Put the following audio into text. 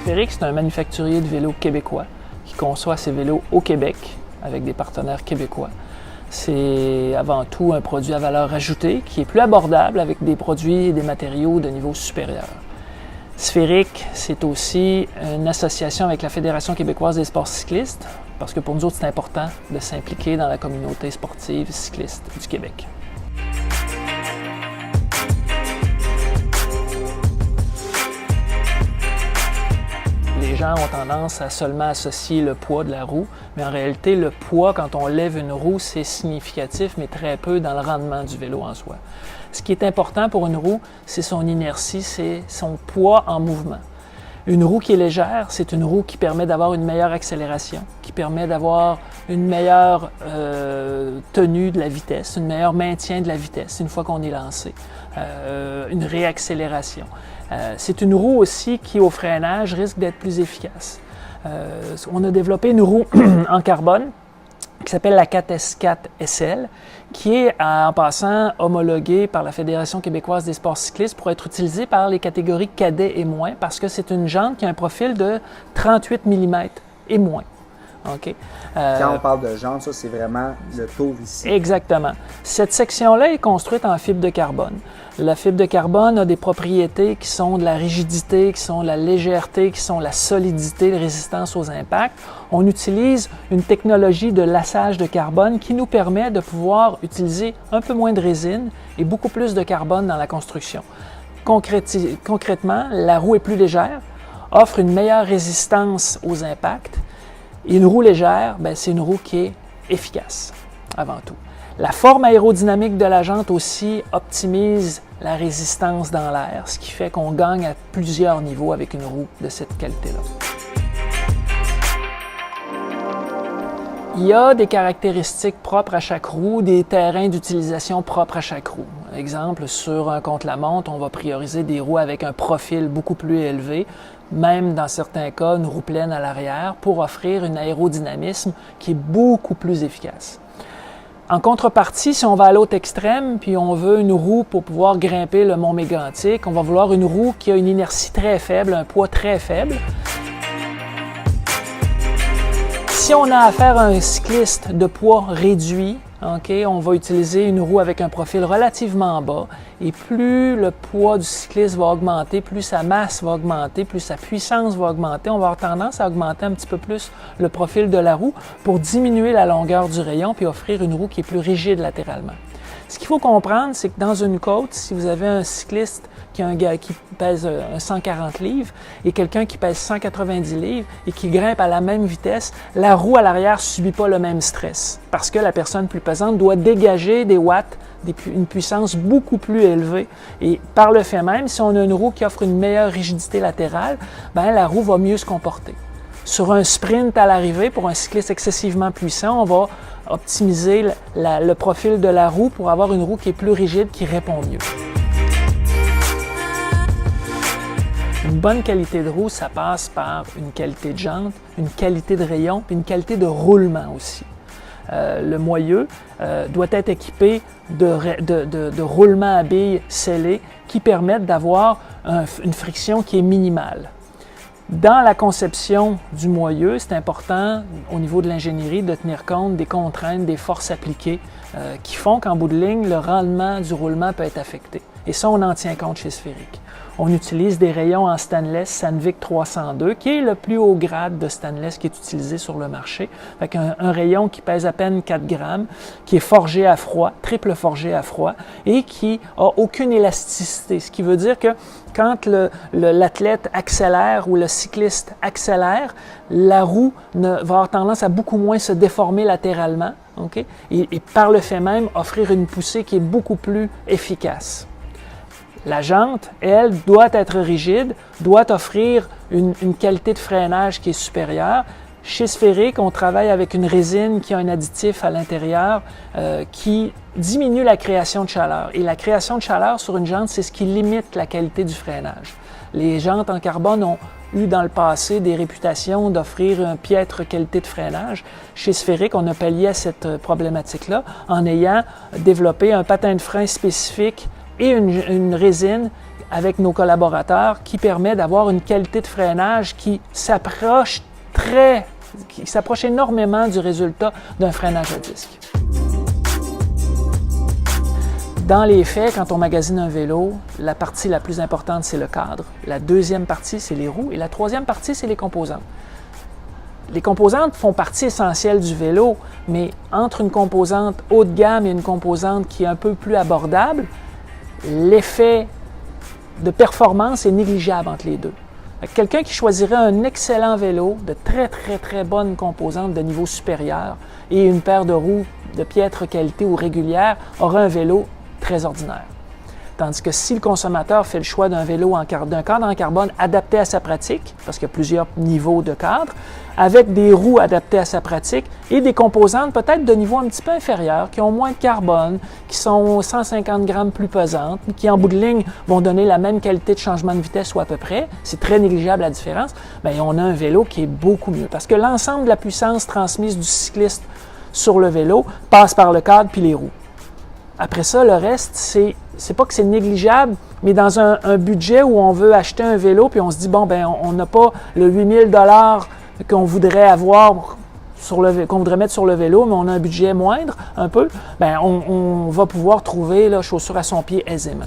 Sphérique, c'est un manufacturier de vélos québécois qui conçoit ses vélos au Québec avec des partenaires québécois. C'est avant tout un produit à valeur ajoutée qui est plus abordable avec des produits et des matériaux de niveau supérieur. Sphérique, c'est aussi une association avec la Fédération québécoise des sports cyclistes, parce que pour nous autres, c'est important de s'impliquer dans la communauté sportive cycliste du Québec. Les gens ont tendance à seulement associer le poids de la roue, mais en réalité, le poids, quand on lève une roue, c'est significatif, mais très peu dans le rendement du vélo en soi. Ce qui est important pour une roue, c'est son inertie, c'est son poids en mouvement. Une roue qui est légère, c'est une roue qui permet d'avoir une meilleure accélération, qui permet d'avoir une meilleure tenue de la vitesse, un meilleur maintien de la vitesse une fois qu'on est lancé, une réaccélération. C'est une roue aussi qui, au freinage, risque d'être plus efficace. On a développé une roue en carbone qui s'appelle la 4S4 SL, qui est, en passant, homologuée par la Fédération québécoise des sports cyclistes pour être utilisée par les catégories cadets et moins, parce que c'est une jante qui a un profil de 38 mm et moins. Okay. Quand on parle de jante, ça, c'est vraiment le tour ici. Exactement. Cette section-là est construite en fibre de carbone. La fibre de carbone a des propriétés qui sont de la rigidité, qui sont de la légèreté, qui sont la solidité, la résistance aux impacts. On utilise une technologie de lassage de carbone qui nous permet de pouvoir utiliser un peu moins de résine et beaucoup plus de carbone dans la construction. Concrètement, la roue est plus légère, offre une meilleure résistance aux impacts. Et une roue légère, c'est une roue qui est efficace, avant tout. La forme aérodynamique de la jante aussi optimise la résistance dans l'air, ce qui fait qu'on gagne à plusieurs niveaux avec une roue de cette qualité-là. Il y a des caractéristiques propres à chaque roue, des terrains d'utilisation propres à chaque roue. Exemple, sur un contre-la-montre, on va prioriser des roues avec un profil beaucoup plus élevé, même dans certains cas, une roue pleine à l'arrière, pour offrir un aérodynamisme qui est beaucoup plus efficace. En contrepartie, si on va à l'autre extrême, puis on veut une roue pour pouvoir grimper le mont Mégantic, on va vouloir une roue qui a une inertie très faible, un poids très faible. Si on a affaire à un cycliste de poids réduit, on va utiliser une roue avec un profil relativement bas et plus le poids du cycliste va augmenter, plus sa masse va augmenter, plus sa puissance va augmenter, on va avoir tendance à augmenter un petit peu plus le profil de la roue pour diminuer la longueur du rayon puis offrir une roue qui est plus rigide latéralement. Ce qu'il faut comprendre, c'est que dans une côte, si vous avez un cycliste qui pèse 140 livres et quelqu'un qui pèse 190 livres et qui grimpe à la même vitesse, la roue à l'arrière ne subit pas le même stress parce que la personne plus pesante doit dégager des watts, une puissance beaucoup plus élevée. Et par le fait même, si on a une roue qui offre une meilleure rigidité latérale, la roue va mieux se comporter. Sur un sprint à l'arrivée, pour un cycliste excessivement puissant, on va optimiser le profil de la roue pour avoir une roue qui est plus rigide, qui répond mieux. Une bonne qualité de roue, ça passe par une qualité de jante, une qualité de rayon, puis une qualité de roulement aussi. Le moyeu doit être équipé de roulements à billes scellés qui permettent d'avoir une friction qui est minimale. Dans la conception du moyeu, c'est important au niveau de l'ingénierie de tenir compte des contraintes, des forces appliquées qui font qu'en bout de ligne, le rendement du roulement peut être affecté. Et ça, on en tient compte chez Sphérique. On utilise des rayons en stainless Sandvik 302, qui est le plus haut grade de stainless qui est utilisé sur le marché. Fait un rayon qui pèse à peine 4 grammes, qui est forgé à froid, triple forgé à froid, et qui a aucune élasticité. Ce qui veut dire que quand l'athlète accélère ou le cycliste accélère, la roue va avoir tendance à beaucoup moins se déformer latéralement, okay? Et par le fait même, offrir une poussée qui est beaucoup plus efficace. La jante, elle, doit être rigide, doit offrir une qualité de freinage qui est supérieure. Chez Sphérique, on travaille avec une résine qui a un additif à l'intérieur qui diminue la création de chaleur. Et la création de chaleur sur une jante, c'est ce qui limite la qualité du freinage. Les jantes en carbone ont eu dans le passé des réputations d'offrir une piètre qualité de freinage. Chez Sphérique, on a pallié à cette problématique-là en ayant développé un patin de frein spécifique et une résine avec nos collaborateurs qui permet d'avoir une qualité de freinage qui s'approche énormément du résultat d'un freinage à disque. Dans les faits, quand on magasine un vélo, la partie la plus importante, c'est le cadre. La deuxième partie, c'est les roues. Et la troisième partie, c'est les composantes. Les composantes font partie essentielle du vélo, mais entre une composante haut de gamme et une composante qui est un peu plus abordable, l'effet de performance est négligeable entre les deux. Quelqu'un qui choisirait un excellent vélo de très bonnes composantes de niveau supérieur et une paire de roues de piètre qualité ou régulière aura un vélo très ordinaire. Tandis que si le consommateur fait le choix d'un vélo d'un cadre en carbone adapté à sa pratique, parce qu'il y a plusieurs niveaux de cadre, avec des roues adaptées à sa pratique et des composantes peut-être de niveau un petit peu inférieur, qui ont moins de carbone, qui sont 150 grammes plus pesantes, qui en bout de ligne vont donner la même qualité de changement de vitesse ou à peu près, c'est très négligeable la différence, bien, on a un vélo qui est beaucoup mieux. Parce que l'ensemble de la puissance transmise du cycliste sur le vélo passe par le cadre puis les roues. Après ça, le reste, c'est pas que c'est négligeable, mais dans un budget où on veut acheter un vélo, puis on se dit, bon, ben on n'a pas le 8 000 $ qu'on voudrait avoir, qu'on voudrait mettre sur le vélo, mais on a un budget moindre, un peu, ben on va pouvoir trouver la chaussure à son pied aisément.